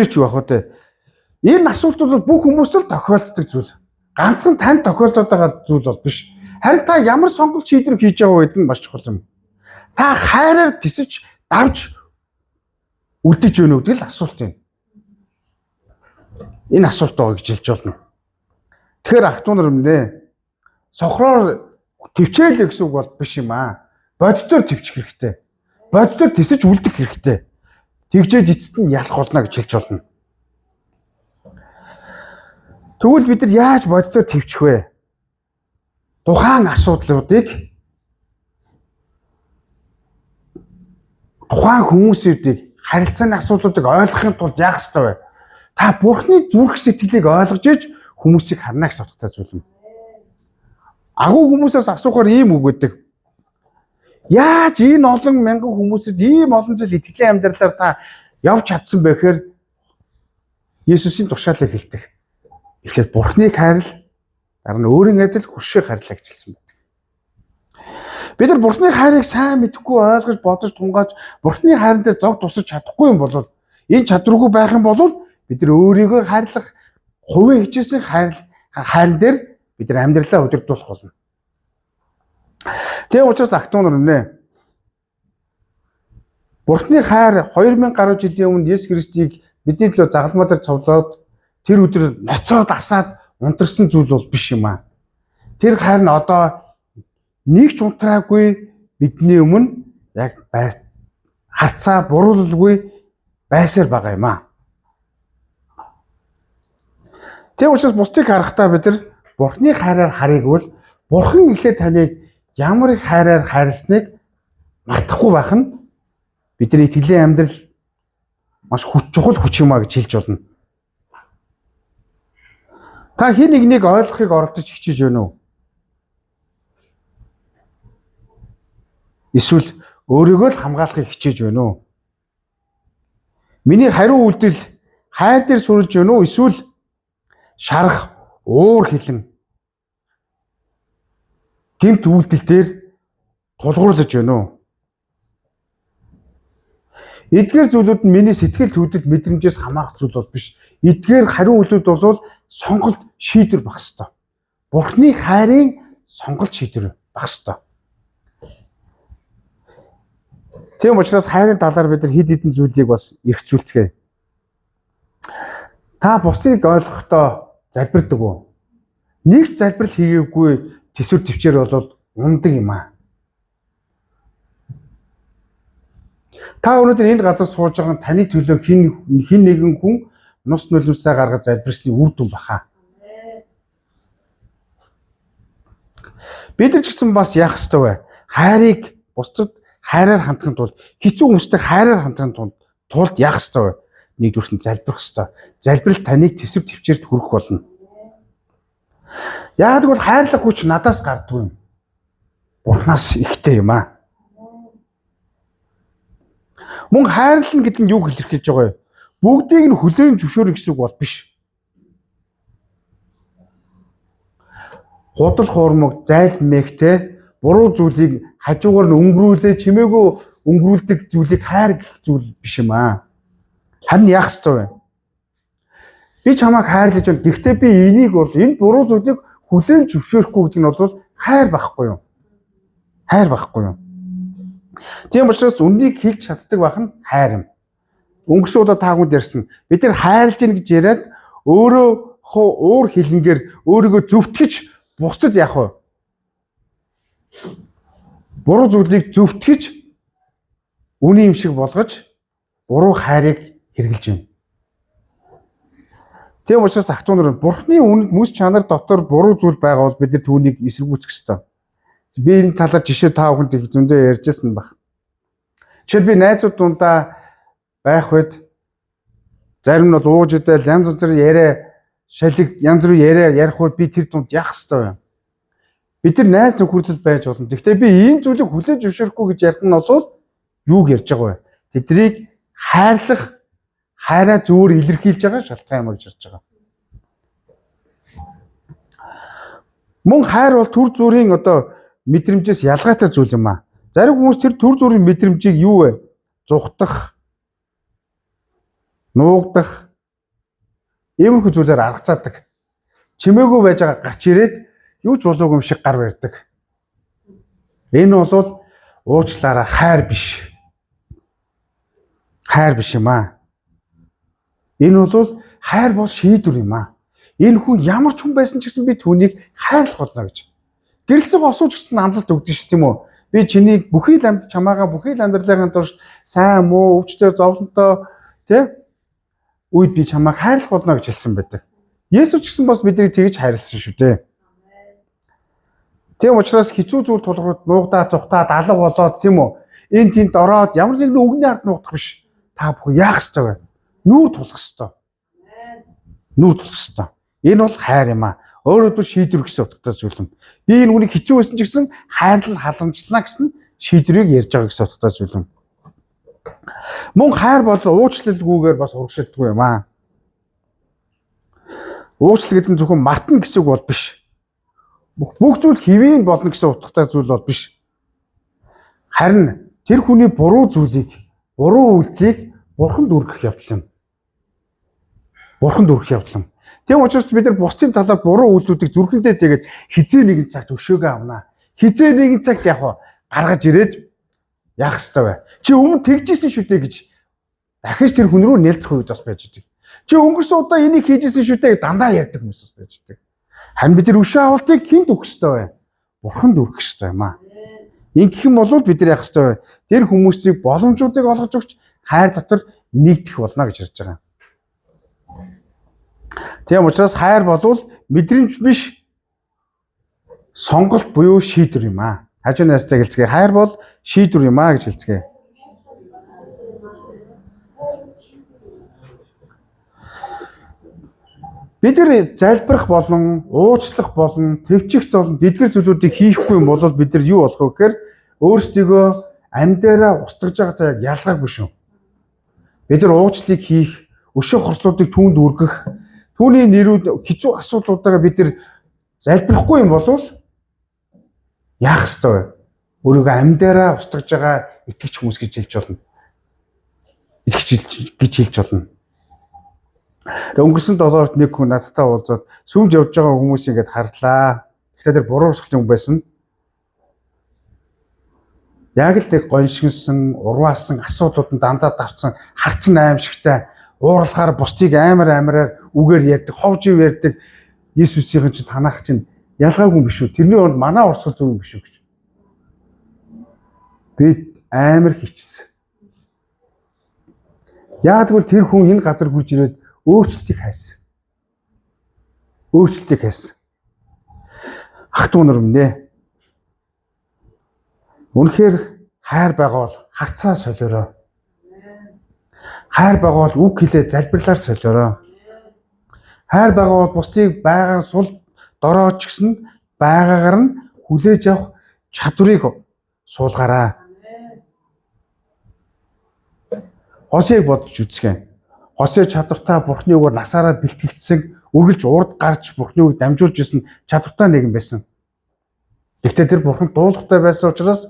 ч байх уу те. Энэ асуудлууд бол бүх хүмүүст л тохиолддог зүйл. Ганцхан танд тохиолдоод байгаа зүйл бол биш. Харин та ямар сонголт шийдвэр хийж байгаа үед нь маш чухал юм. Та хайраар тисэж давж үлдэж өгнө гэдэг л асуулт юм. Энэ асуулт байгаа гэж хэлж болно. Тэгэхээр ах トゥ нар өмнө сохроор төвчээл гэсэн үг бол биш юм аа. Боддоор төвчих хэрэгтэй. Боддоор тисэж үлдэх хэрэгтэй. Тэгжээж эцэст нь ялах болно гэж хэлж болно. Тэгвэл бид нар яаж боддоор төвчих вэ? Тухайн асуудлуудыг тухайн хүмүүсүүдийг харилцааны асуудлуудыг ойлгохын тулд яах ёстой вэ? Та Бурхны зүрх сэтгэлийг ойлгож иж хүмүүсийг харна гэсэн утгатай зүйл юм. Агуу хүмүүсээс асуухаар ийм үг өгдөг. Яаж энэ олон мянган хүмүүсэд ийм олон жил итгэлийн амьдралаар та явж чадсан бэ гэхээр Есүсийн тушаалыг хэлдэг. Тэгэхээр Бурхныг хайрл, дараа нь өөрийн адил хөршийг хайрлаа гэж хэлсэн байдаг. Бид нар Бурхны хайрыг сайн мэдэхгүй ойлгож бодож тунгааж Бурхны хайран дээр зог тусаж чадахгүй юм бол энэ чадваргүй байх юм бол бид нар өөрийгөө хайрлах хувийн хичээсэн хайран дээр бид нар амьдралаа удирдуулах болно. Тийм учраас ах トゥ нар нэ Бурхны хайр 2000 гаруй жилийн өмнө Есүс Христийг бидний төлөө загалмаа дээр цовлоод тэр өдөр ноцоод асаад унтарсан зүйл бол биш юм аа. Тэр хайр нь одоо нэг ч унтраагүй бидний өмнө яг харцаа буруулалгүй байсаар байгаа юм аа. Тийм учраас бусдыг харахтаа бид нар Бурхны хайраар харыг бол Бурхан эхлээд таныг ямар их хайраар хайрласныг мартахгүй байх нь бидний итгэлийн амьдрал маш чухал хүч юм а гэж хэлж болно. Та хэн нэгнийг ойлгохыг оролдож хичээж байна уу? Эсвэл өөрийгөө л хамгаалахыг хичээж байна уу? Миний хариу үйлдэл хайр дээр сүрлж байна уу? Эсвэл шарах, уур хилэн гэмт үйлдэл дээр тулгуурлаж байна уу? Эдгээр зүйлүүд нь миний сэтгэл хөдлөл мэдрэмжээс хамаарах зүйл бол биш. Эдгээр хариу үйлдэлүүд бол сонголт шийдвэр байх ёстой. Бурхны хайрын сонголт шийдвэр байх ёстой. Тийм учраас хайрын талаар бид нар хэд хэдэн зүйлийг бас эргцүүлцгээе. Та бусдыг ойлгохдоо залбирдаг уу? Нэг ч залбирал хийгээгүй төсвөр төвчээр бол ундаг юм аа. Та өнөөдөр энэ газар сууж байгаа таны төлөө хин нэгэн хүн нус нулимсаа гаргаж залбирсны үр дүн баха. Бид нар ч гэсэн бас яах ёстой вэ? Хайрыг бусдад хайраар хандахын тулд хэцүү хүмүүстэй хайраар хандахын тулд яах ёстой вэ? Нэгдүгээр нь залбирах ёстой. Залбирал таныг төсөв төвчээрд хүргэх болно. Яг тэгвэл хайрлах хүч надаас гардгүй юм. Бурхнаас ихтэй юм аа. Мөн хайрлна гэдэг нь юу илэрхийлж байгаа вэ? Бүгдийг нь хүлээн зөвшөөрөх гэсэн үг бол биш. Худал хуурмаг, зайлмэгтэй буруу зүйлийг хажуугаар нь өнгөрүүлээ чимээгүй өнгөрүүлдэг зүйлийг хайр гэх зүйл биш юм аа. Харин яах ёстой вэ? Би чамайг хайрлаж байна. Гэхдээ би энийг бол энэ буруу зүйлийг хүлээн зөвшөөрөхгүй гэдэг нь бол хайр байхгүй юу? Хайр байхгүй юу? Тийм учраас үннийг хэлж чаддаг байх нь хайр юм. Өнгөрсөн удаа та бүхэнд ярьсан. Бид нар хайрлаж гин гэж яриад өөрөө уур хилэнгээр өөрийгөө зөвтгөж бусдад яах вэ? Буруу зүйлийг зөвтгөж үний юм шиг болгож буруу хайрыг хэрэгжилж байна. Тийм учраас ах トゥ нар Бурхны үнэт мэс чанар дотор буруу зүйл байгаа бол бид нар түүнийг эсэргүүцэх ёстой. Би энэ талаар жишээ та бүхэнд их зөндөө ярьжсэн баг. Жишээд би найзууд дундаа байх үед зарим нь бол ууж идэл янз бүрийн яриа шалиг янз бүрийн яриа ярих үед би тэр дунд яах ёстой вэ? Бид нар найз нөхөрлөл байж болно. Гэхдээ би энэ зүйлийг хүлээж зөвшөөрөхгүй гэж ярих нь бол юуг ярьж байгаа вэ? Тэднийг хайрлах, хайраа зөвөр илэрхийлж байгаа шалтгаан юм гэж ярьж байгаа. Мөн хайр бол төр зүрийн одоо мэдрэмжээс ялгаатай зүйл юм аа. Зарим хүмүүс тэр төр зүрийн мэдрэмжийг юу вэ? Зүхтах, нуугдах, иймэрхүү зүйлээр аргацаадаг. Чимээгүй байж байгаа гарч ирээд юу ч болоогүй юм шиг гар барьдаг. Энэ бол уучлаарай хайр биш. Хайр биш юм аа. Энэ бол хайр бол шийдвэр юм аа. Энэ хүн ямар ч хүн байсан ч гэсэн би түүнийг хайрлах болно гэж. Гэрэлсэг осууч гэсэн амлалт өгдөн шүү тийм үү? Би чиний бүхий л амьд чамаагаа бүхий л амьдралын турш сайн муу өвчтөе зовлонтой тийм үед би чамааг хайрлах болно гэж хэлсэн байдаг. Есүс ч гэсэн бас биднийг тэгж хайрласан шүү дээ. Тийм учраас хэцүү зүйл тулгараад нуугдаа зүхтаад алга болоод тийм үү? Энэ тэнд ороод ямар нэгэн өгний ард нуугдах биш. Та бүхэн яах ёстой вэ? Нүүр тулах ёстой. Нүүр тулах ёстой. Энэ бол хайр юм аа. Өөрөөр шийдвэр гэсэн утгатай зүйл юм. Би энэ үнийг хэцүү байсан ч гэсэн хайрлал халамжлана гэсэн шийдвэрийг ярьж байгаа гэсэн утгатай зүйл юм. Мөн хайр бол уучлалгүйгээр бас урагшилдаггүй юм аа. Уучлал гэдэг нь зөвхөн мартна гэсэн үг бол биш. Бүх зүйл хэвийн болно гэсэн утгатай зүйл бол биш. Харин тэр хүний буруу зүйлийг, буруу үйлдэлийг бурханд өргөх явдал юм. Бурханд өргөх явдал юм. Тийм учраас бид нар бусдын талаар буруу үйлдэлүүдийг зүрхэндээ тэгээд хизээ нэгэн цагт өшөөгөө авнаа. Хизээ нэгэн цагт яг гаргаж ирээд яах ёстой вэ? Чи өмнө тэгжсэн шүү дээ гэж дахиж тэр хүн рүү нэлцэх үед бас байж байгаа. Чи өнгөрсөн удаа энийг хийжсэн шүү дээ дандаа ярьдаг хүмүүс бас байж байгаа. Харин бид нар өшөө авалтыг хинт өгөх ёстой вэ? Бурханд өргөх ёстой юм аа. Ингэх юм бол бид нар яах ёстой вэ? Тэр хүмүүсийг боломжуудыг олгож өгч хайр дотор нэгдэх болно гэж ярьж байгаа. Тийм учраас хайр болвол мэдрэмж биш сонголт буюу шийдвэр юм аа. Хажуу найзтай хэлцгээе. Хайр бол шийдвэр юм аа гэж хэлцгээе. Бид нар залбирах болон уучлах болон төвчих болон дэдгэр зүйлүүдийг хийхгүй юм бол бид нар юу болох вэ гэхээр өөрсдийгөө амьдаараа устгаж байгаатай яг ялгаагүй шүү. Бид нар уучлалыг хийх, өшөө хорслуудыг түүнд өргөх, түүний нэрүүд хэцүү асуудлуудаа бид нар залбирахгүй юм бол яах ёстой вэ? Өөрийгөө амьдаараа устгаж байгаа итгэж хүмүүс гэж хэлж болно. Итгэж гэж хэлж болно. Өнгөрсөн 7 хоногт нэг хүн надтай уулзаад сүмд явж байгаа хүмүүсийг ингээд харлаа. Тэгэхээр тэр буруу урсгалын хүн байсан. Яг л тэг гоншигнсан, урваасан асуудлууд нь дандаа давцсан, харцсан аимшигтай, уурлахаар бусдыг амараар үгээр ярьдаг, ховж ярьдаг Иесусийн чинь танах чинь ялгаагүй юм биш үү? Тэрний оронд манай урсгал зөв юм биш үү гэж. Би амар хичсэн. Яг тэгвэл тэр хүн энэ газар хурж ирээд өөрчлөлтийг хайсан. Өөрчлөлтийг хайсан. Ах トゥ нар өмнө. Үнэхээр хайр байгаа бол харцаа солиороо. Хайр байгаа бол үг хэлээ залбирлаар солиороо. Хайр байгаа бол бусдыг байгаар сул дорооч гэсэн байгаагаар нь хүлээж авах чадварыг суулгаараа. Хосеыг бодож үзгэн. Хосе чадвартай Бурхны үгээр насаараа бэлтгэгдсэн, үргэлж урд гарч Бурхны үгийг дамжуулж исэн чадвартай нэгэн байсан. Гэхдээ тэр Бурханд дуулахтай байсан учраас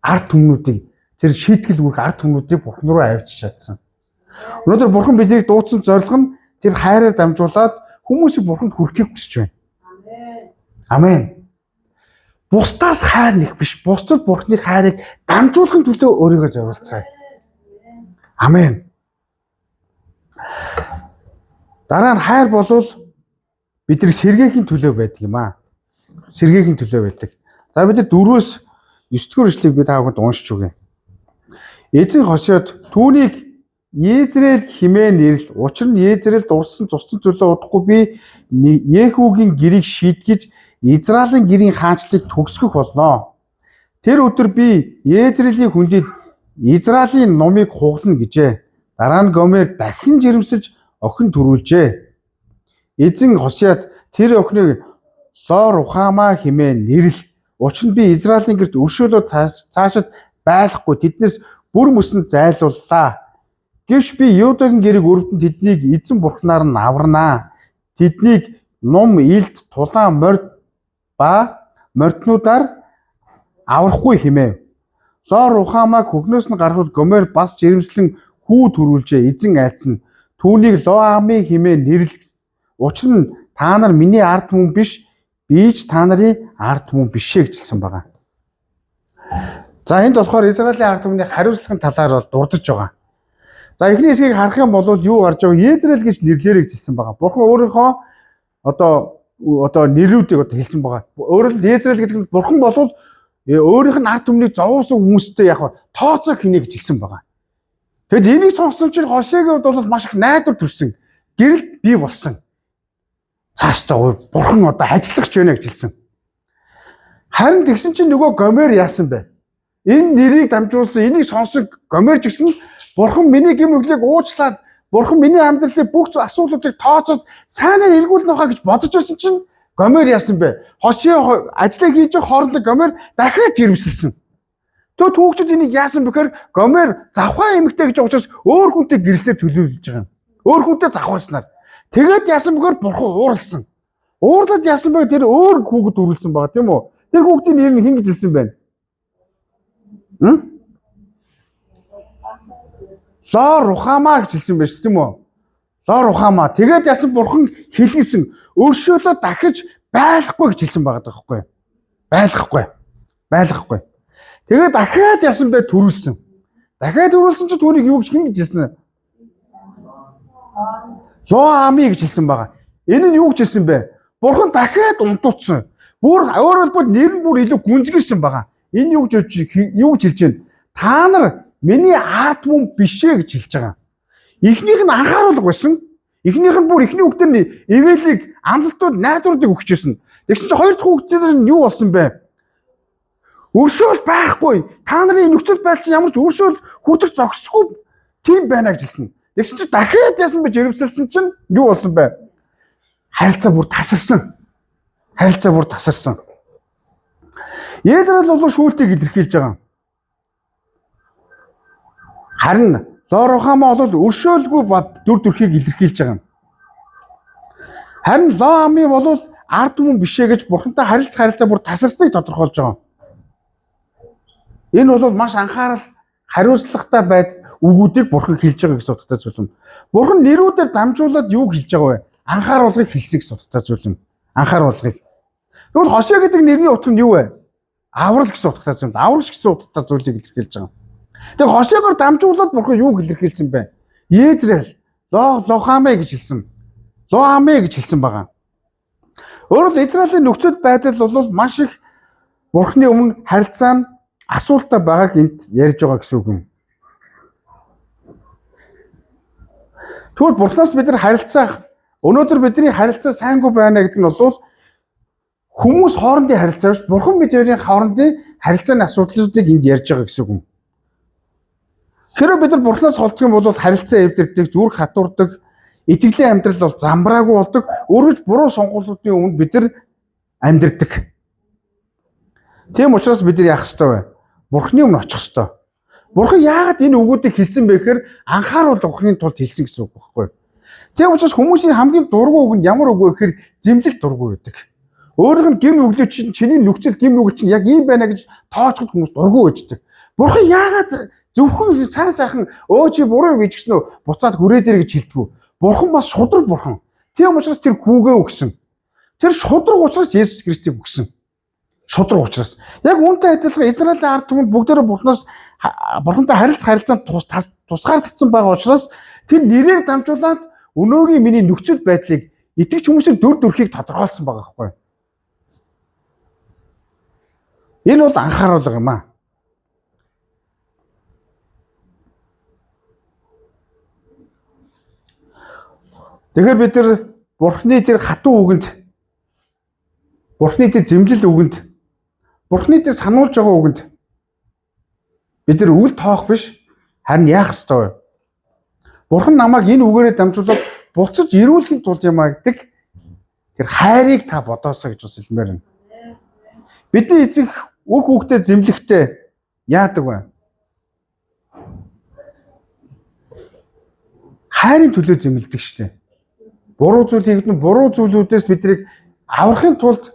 ард түмнүүдийг тэр шийтгэл үүрэх ард түмнүүдийг Бурхан руу авчиж чадсан. Өнөөдөр Бурхан биднийг дуудсан зорилго нь тэр хайраар дамжуулаад хүмүүсийг Бурханд хүрэхийг хүсэж байна. Амен. Бусдаас хайр нэг биш, бусдад Бурханы хайрыг дамжуулахын төлөө өөрийгөө зориулцгаая. Амен. Дараа нь хайр болвол бидний сэргээхийн төлөө байдаг юм аа. Сэргээхийн төлөө байдаг. За бид 4-өөс 9-р эшлэгийг би та бүхэнд уншиж өгье. Эзэн Хосеод түүнийг Езрэл хэмээн нэрл. Учир нь Езрэлд урсан цусны төлөө удахгүй би Ехүүгийн гэрийг шийтгэж Израилийн гэрийн хаанчлалыг төгсгөх болноо. Тэр өдөр би Езрэлийн хүндэд Израилийн номыг хугална гэжээ. Дараа нь Гомер дахин жирэмсэж охин төрүүлжээ. Эзэн Хосеад тэр охиныг Ло-Рухама хэмээн нэрл. Учир нь би Израилийн гэрт өршөөлөө цаашид байхгүй тэднээс бүр мөсөн зайлууллаа. Гэвч би Юдагийн гэрийг өрөвдөн тэднийг эзэн Бурхнаар нь аварнаа. Тэднийг ном, илд, тулаан, морд ба морднуудаар аврахгүй хэмэв. Лоо Рухамаг хөхнөөс нь гаргахад Гомер бас жирэмслэн хүү төрүүлжээ. Эзэн айлцсан. Түүнийг Лоами хэмээн нэрлэг. Учир нь та нар миний ард түмэн биш, би ч та нарын ард түмэн бишээ гэж хэлсэн байгаа. За энд болохоор Израилийн ард түмний хариуцлагын талаар бол дурдж байгаа. За эхний хэсгийг харах юм бол юу гарч байгаа? Израиль гэж нэрлэрэй гэж хэлсэн байгаа. Бурхан өөрийнхөө одоо нэрүүдийг одоо хэлсэн байгаа. Өөрөөр хэлбэл Израиль гэдэг нь Бурхан бол өөрийнх нь ард түмнийг зовоосон хүмүүстэй яг тооцоо хийнэ гэж хэлсэн байгаа. Тэгэд энийг сонссон чинь Хошегийн хувьд бол маш их найдвар төрсөн. Гэрэл бий болсон. Цаашдаа Бурхан одоо ажиллаж байна гэж хэлсэн. Харин тэгсэн чинь нөгөө Гомер яасан бэ? Энэ нэрийг дамжуулсан, энийг сонсон Гомер ч гэсэн Бурхан миний гэм нүглийг уучлаад, Бурхан миний амьдралын бүх асуудлуудыг тооцоод сайнаар эргүүлнэ хаа гэж бодож байсан чинь Гомер яасан бэ? Хошээ ажлыг хийж байгаа хоорондоо Гомер дахиад жирэмсэлсэн. Төө түүхчид энийг яасан бэхээр Гомер завхаа эмэгтэй гэж учраас өөр хүнтэй гэрлэлээр төлөвлөж байгаа юм. Өөр хүнтэй завхааснаар. Тэгээд яасан бэхээр Бурхан ууралсан. Уурлаад яасан бэ? Тэр өөр хүүхэд үргэлсэн байгаа тийм үү? Тэр хүүхдийн нэр нь хэн гэж хэлсэн бэ? Лоо Рухама гэж хэлсэн байж тийм үү? Лоо Рухама. Тэгээд яасан Бурхан хэлгэсэн өршөөлөө дахиж байлахгүй гэж хэлсэн байгаа байхгүй юу? Байлгахгүй. Тэгээд дахиад яасан бэ? Төрүүлсэн. Дахиад төрүүлсэн чинь түүнийг юу гэж хэн гэж хэлсэн? Лоами гэж хэлсэн байгаа. Энэ нь юу гэж хэлсэн бэ? Бурхан дахиад унтуутсан. Өөрөөр хэлбэл нэр нь бүр илүү гүнзгийсэн байгаа. Энэ юу гэж хэлж байна? Та нар миний ард түмэн бишээ гэж хэлж байгаа. Эхнийх нь анхааруулга байсан. Эхнийх нь бүр эхний хүүхдийн ивэлийг амлалтууд найдваруудыг өгч байсан. Тэгсэн чинь хоёр дахь хүүхдийн нь юу болсон бэ? Өршөөл байхгүй. Та нарын нөхцөл байдал чинь ямар ч өршөөл хүрдэх зогсохгүй тийм байна гэж хэлсэн. Тэгсэн чинь дахиад яасан бэ? Жирэмсэлсэн чинь юу болсон бэ? Харилцаа бүр тасарсан. Израиль бол шүүлтийг илэрхийлж байгаа. Харин Лоо Рухама бол өршөөлгүй дүр төрхийг илэрхийлж байгаа. Харин Лоами бол ард түмэн бишээ гэж Бурхантай харилцаа бүр тасарсныг тодорхойлж байгаа. Энэ бол маш анхаарал хариуцлагатай үгүүдийг Бурхан хэлж байгаа гэсэн утгатай зүйл юм. Бурхан нэрүүдээр дамжуулаад юу хэлж байгаа вэ? Анхааруулгыг хэлсэн гэсэн утгатай зүйл юм. Анхааруулгыг. Тэгвэл Хошээ гэдэг нэрний утга нь юу вэ? Аврал гэсэн утгатай зүйл. Аврагч гэсэн утгатай зүйлийг илэрхийлж байгаа. Тэгээ Хошеэгоор дамжуулаад Бурхан юу илэрхийлсэн бэ? Израиль, Лохаме гэж хэлсэн. Лоаме гэж хэлсэн байгаа. Өөрөөр Израилийн нөхцөл байдал бол маш их Бурханы өмнө харилцаа нь асуултаа байгааг энд ярьж байгаа гэсэн үг юм. Тэгвэл Бурханаас бид нар өнөөдөр бидний харилцаа сайнгүй байна гэдэг нь бол хүмүүс хоорондын харилцаа биш, Бурхан бидний хоорондын харилцааны асуудлуудыг энд ярьж байгаа гэсэн үг юм. Хэрэв бид нар Бурханаас холдох юм бол харилцаа эвдэрдэг, зүрх хатуурдаг, итгэлийн амьдрал бол замбраагүй болдог, өөрөж буруу сонголтуудын өмнө бид нар амьдрдаг. Тийм учраас бид нар яах ёстой вэ? Бурханы өмнө очих ёстой. Бурхан яагаад энэ үгүүдийг хэлсэн бэ гэхээр анхааруулга өгөхний тулд хэлсэн гэсэн үг байхгүй юу? Тийм учраас хүмүүсийн хамгийн дургүй үг нь ямар үг вэ гэхээр зэмлэл дургүй байдаг. Өөрийнх нь гим нүглөө чинь чиний нөхцөл гим нүгэл чинь яг ийм байна гэж тоочход хүмүүс дургүй байждаг. Бурхан яагаад зөвхөн сайн чи буруу гэж гисэн үү буцаад хүрээд ирэ гэж хэлдэг. Бурхан бас шудраг Бурхан. Тийм учраас тэр хүүгээ өгсөн. Тэр шудраг учраас Есүс Христийг өгсөн. Шудраг учраас. Яг үүнтэй адилхан Израилийн ард түмэнд бүгдээрээ Бурхантай харилцаанд тусгаарлагдсан байгаа учраас тэр нэрээр дамжуулаад өнөөгийн миний нөхцөл байдлыг итгэж хүмүүсийн дүр төрхийг тодорхойлсон байгаа байхгүй юу? Энэ бол анхааруулга юм аа. Тэгэхээр бид нар Бурханы тэр хатуу үгэнд, Бурханы тэр зэмлэл үгэнд, Бурханы тэр сануулж байгаа үгэнд бид нар үл тоох биш, харин яах ёстой вэ? Бурхан намайг энэ үгээрээ дамжуулаад буцаж ирүүлэхийн тулд юм а гэдэг тэр хайрыг та бодоосаа гэж бас хэлмээр байна. Бидний эцэг үр хүүхдээ зэмлэхдээ яадаг вэ? Хайрын төлөө зэмлэдэг шүү дээ. Буруу зүйл хийгдэн буруу зүйлүүдээс биднийг аврахын тулд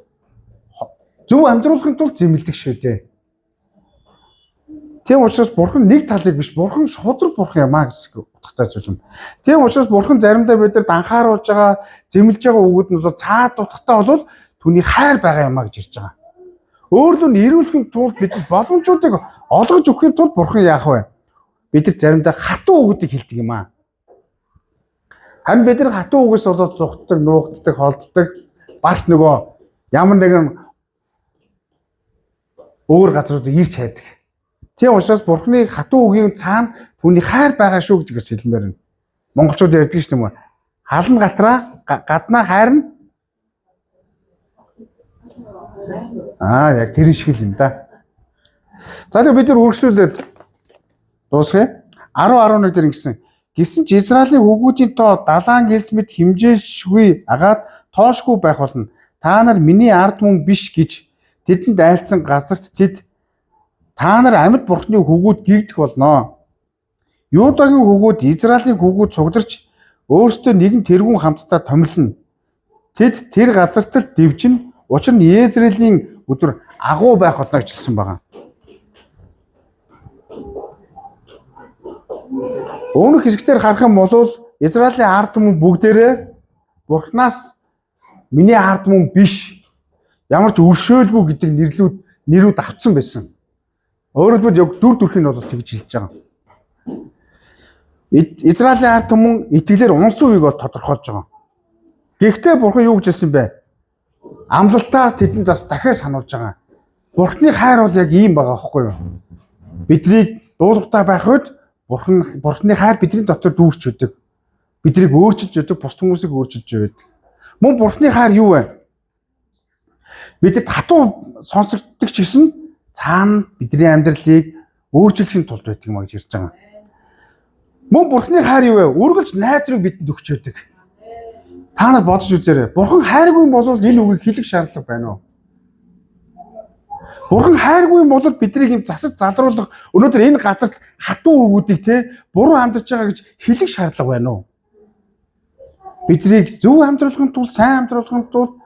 зөв амьдруулахын тулд зэмлэдэг шүү дээ. Тийм учраас бурхан нэг талыг биш, бурхан шудраг бурхан юм аа гэж утгатай зүйл юм. Тийм учраас бурхан заримдаа бидэрт анхааруулж байгаа, зэмлж байгаа үгүүд нь бол цаад утгатай болвол түүний хайр байгаа юм аа гэж ирж байгаа. Өөрөлдөө нэрүүлэхийн тулд бид боломжуудыг олгож өгөхийн тулд бурхан яах вэ? Бид нар заримдаа хатуу үгүүдийг хэлдэг юм аа. Харин бид нар хатуу үгээс болоод зүхтдэг, нуугддаг, холддог, бас нөгөө ямар нэгэн өөр газруудыг ирж хайдаг. Тийм учраас бурханы хатуу үгийн цаана түүний хайр байгаа шүү гэдгээс хэлмээр байна. Монголчууд ярьдаг шүү дээ. Халан гатраа гаднаа хайрна. Яг тэр шиг юм да. За тэгээ бид нар үргэлжлүүлээд дуусгая. 10:11 дээр ингэсэн. Гэсэн ч Израилийн хүүгүүдийн тоо далайн гэлс мэд хэмжээшгүй агаад тоошгүй байх болно. Та нар миний ард түмэн биш гэж тэдэнд айлцсан газарт тэд та нар амьд бурхны хүүгүүд гэгдэх болно. Юудагийн хүүгүүд Израилийн хүүгүүд цугдарч өөрсдөө нэгэн тэргүүн хамтдаа томилно. Тэд тэр газарт л дэвжин учир нь Израилийн өдөр агуу байх болно гэж хэлсэн байгаа. Өмнөх хэсгээр харах юм бол Израилийн ард түмэн бүгдээрээ бурхнаас миний ард түмэн биш ямар ч өршөөлгүй гэдэг нэрүүд авцсан байсан. Өөрөлдвөл яг дүр төрх нь бол тэгж хэлж байгаа. Израилийн ард түмэн итгэлээр унсан үеийг бол тодорхойлж байгаа. Гэхдээ бурхан юу гэж хэлсэн бэ? Амлалтаас тэдэнд бас дахиад сануулж байгаа. Бурханы хайр бол яг ийм байгаа байхгүй юу? Биднийг дуулууртай байх үед бурханы хайр бидний дотор дүүрч өгдөг. Биднийг өөрчилж өгдөг, бус хүмүүсийг өөрчилж өгдөг. Мөн бурханы хайр юу вэ? Бидэд хатуу сонсогддог ч гэсэн цаана бидний амьдралыг өөрчлөхийн тулд байдаг юм гэж ярьж байгаа. Мөн бурханы хайр юу вэ? Үргэлж найдрыг бидэнд өгч өгдөг. Та нар бодож үзээрэй. Бурхан хайргүй юм бол энэ үгийг хэлэх шаардлага байна уу? Бурхан хайргүй юм бол биднийг юм засаж залруулах өнөөдөр энэ газарт хатуу үгүүдийг буруу амьдарч байгаа гэж хэлэх шаардлага байна уу? Биднийг зөв амьдруулахын тулд, сайн амьдруулахын тулд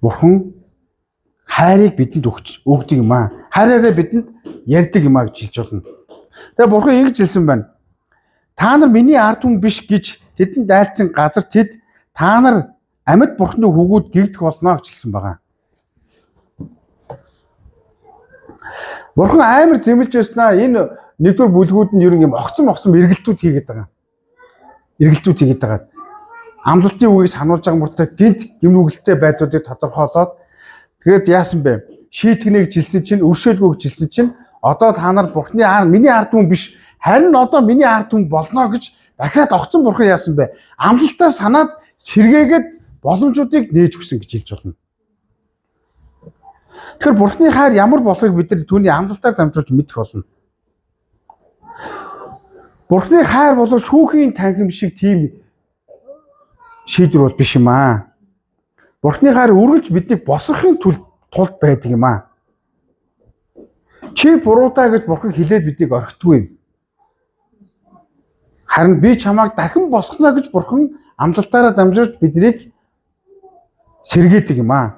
бурхан хайрыг бидэнд өгдөг юм аа. Хайраараа бидэнд ярьдаг юм аа гэж хэлж болно. Тэгээ бурхан ингэж хэлсэн байна. Та нар миний ард түмэн биш гэж тэдэнд айлцсан газар тэд та нар амьд бурхны хүүгүүд гэгдэх болно гэж хэлсэн байгаа. Бурхан амар зэмлж байснаа энэ нэгдүгээр бүлгүүд нь ер нь юм огцом эргэлтүүд хийгээд байгаа. Эргэлтүүд хийгээд байгаа. Амлалтын үгийг сануулж байгаа мөртөө гинт гимнүгэлтэй байдлуудыг тодорхойлоод тэгээд яасан бэ? Шийтгэнэ гэж хэлсэн чинь, өршөөлгөө гэж хэлсэн чинь одоо та нар бурхны миний ард түмэн биш, харин одоо миний ард түмэн болно гэж дахиад огцом бурхан яасан бэ? Амлалтаа санаад сэргээгээд боломжуудыг нээж өгсөн гэж хэлж болно. Тэгэхээр бурхны хайр ямар болохыг бид нар түүний амлалтаар дамжуулж мэдэх болно. Бурхны хайр бол шүүхийн танхим шиг тийм шийдвэр бол биш юм аа. Бурхны хайр үргэлж биднийг босгохын тулд байдаг юм аа. Чи буруудаа гэж бурхан хэлээд биднийг орхитгүй. Харин би чамайг дахин босгоно гэж бурхан амлалтаараа дамжуулж биднийг сэргээдэг юм аа.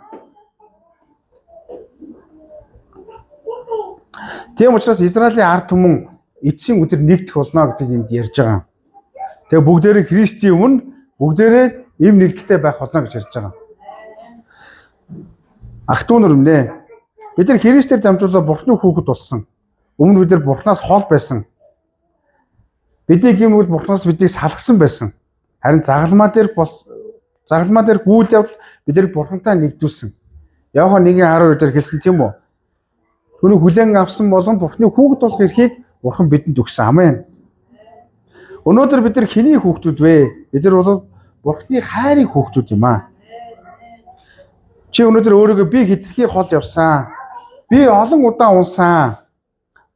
Тийм учраас Израилийн ард түмэн эцсийн өдөр нэгдэх болно гэдэг юмд ярьж байгаа. Тэгээ бүгдээрээ Христийн өмнө бүгдээрээ эм нэгдэлтэй байх болно гэж ярьж байгаа. Ах トゥ нар өмнө бид нар Христээр дамжуулаад Бурхны хүүхэд болсон. Өмнө бид нар Бурхнаас хол байсан. Бидний гэмвэл Бурхнаас биднийг салгасан байсан. Харин загалмаа дээр гүйл явдал биднийг Бурхантай нэгдүүлсэн. Яваа 1:12 дээр хэлсэн тийм үү? Түүний хүлээн авсан болон Бурхны хүүхэд болох эрхийг Бурхан бидэнд өгсөн. Амен. Өнөөдөр бид нар хэний хүүхдүүд вэ? Бид нар бол Бурхны хайрын хүүхдүүд юм аа. Чи өнөөдөр өөрийгөө би хитрхи хол явсан. Би олон удаа унсан.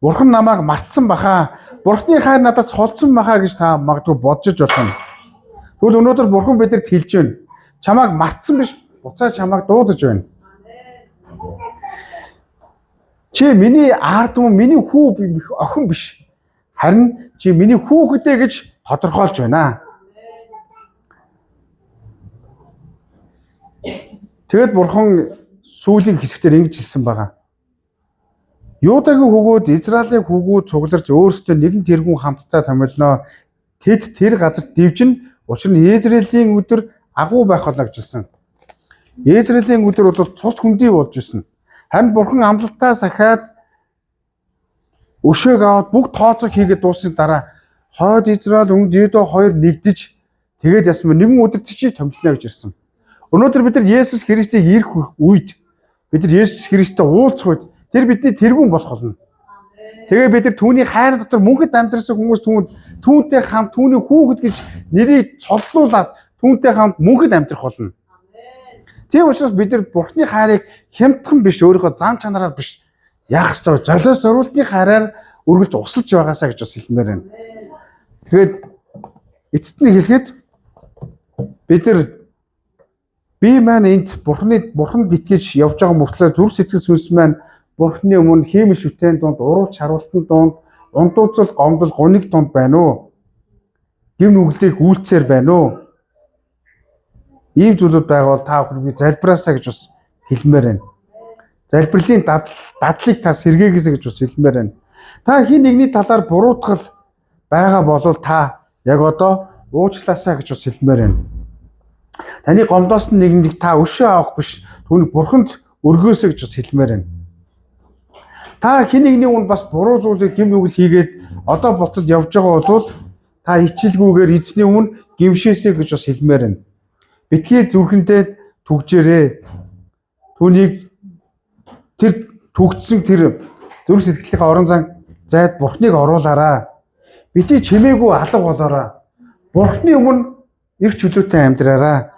Бурхан намайг мартсан баха. Бурхны хайр надаас холдсон баха гэж та магадгүй бодож болно. Тэгвэл өнөөдөр Бурхан бидэнд хэлж байна. Чамайг мартсан биш, буцаа чамайг дуудаж байна. Чи миний ард түмэн, миний охин биш. Харин чи миний хүүхэдээ гэж тодорхойлж байна. Тэгэд Бурхан сүүлийн хэсэгтэр ингэж хэлсэн байгаа. Юудагийн хүүгүүд Израилийн хүүгүүд цугларч өөрсдөө нэгэн тэргүүн хамтдаа томилноо. Тэд тэр газарт дивжин учир нь Израилийн өдөр агуу байх болно гэжсэн. Израилийн өдөр бол цус хүндий болж исэн. Харин бурхан амлалтаа сахиад өшөөг аваад бүгд тооцоо хийгээд дуусны дараа хойд Израиль өмнөд Юда хоёр нэгдэж тэгээд ясмаа нэгэн өдөр чи томилно гэж ирсэн. Өнөөдөр бид нар Есүс Христийг ирэх үед бид нар Есүс Христтэй уулзах үед тэр бидний тэргүүн болох болно. Тэгээ бид нар түүний хайр дотор мөнхөд амьдрсан хүмүүс түүнтэй хамт түүний хүүхэд гэж нэрийг цоллуулад түүнтэй хамт мөнхөд амьдрах болно. Тийм учраас бид нар Бурхны хайрыг хямдхан биш өөрийнхөө зан чанараар биш яах ёстой золиос зориултын хайраар үргэлж усалж байгаасаа гэж бас хэлмээр байна. Тэгээд эцэст нь хэлэхэд бид нар би маань энд бурханд итгэж явж байгаа мөртлөө зүрх сэтгэл сүнс маань Бурхны өмнө хиймэл шүтэн дунд урууч харуултын дунд ундууцал гомдол гуниг дунд байна уу? Гим нүглийг үйлцээр байна уу? Ийм зүйлүүд байгаад та бүхэн залбираасаа гэж бас хэлмээр байна. Залбирлын дадлыг та сэргээгээсэй гэж бас хэлмээр байна. Та хин нэгний талаар буруутгал байгаа бол та яг одоо уучлаасаа гэж бас хэлмээр байна. Таны гомдоос нэгэнд та өшөө авах биш түүнийг бурханд өргөөсэй гэж бас хэлмээр байна. Та хин нэгний үн бас буруу зүйлийг гим нүгэл хийгээд одоо ботод явж байгаа бол та хичээлгүйгээр эзний өмнө гимшээсэй гэж бас хэлмээр байна. Битгий зүрхэндээ түгжээрээ. Түүнийг тэр түгжсэн тэр зүрх сэтгэлийнхээ орон зайд Бурхныг оруулаарай. Битгий чимээгүй алга болоорой. Бурхны өмнө их чөлөөтэй амьдраарай.